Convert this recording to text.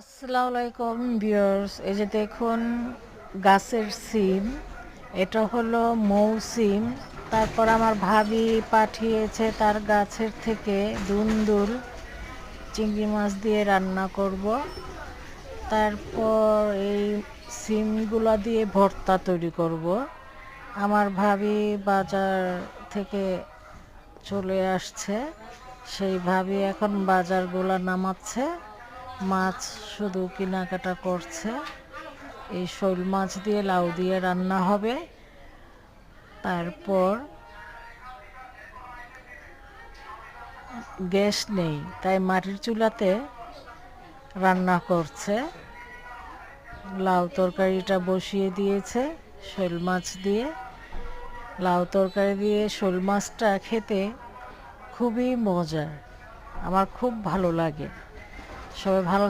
আসসালামু আলাইকুম ভিউয়ার্স, এই যে দেখুন গাছের সিম, এটা হলো মৌ সিম। তারপর আমার ভাবি পাঠিয়েছে তার গাছের থেকে দুন্দুল চিংড়ি মাছ দিয়ে রান্না করব। তারপর এই সিমগুলো দিয়ে ভর্তা তৈরি করব। আমার ভাবি বাজার থেকে চলে আসছে, সেই ভাবি এখন বাজারগুলো নামাচ্ছে, মাছ শুধু কেনাকাটা করছে। এই শোল মাছ দিয়ে লাউ দিয়ে রান্না হবে। তারপর গ্যাস নেই, তাই মাটির চুলাতে রান্না করছে। লাউ তরকারিটা বসিয়ে দিয়েছে শোল মাছ দিয়ে। লাউ তরকারি দিয়ে শোল মাছটা খেতে খুবই মজার, আমার খুব ভালো লাগে। সবাই ভালো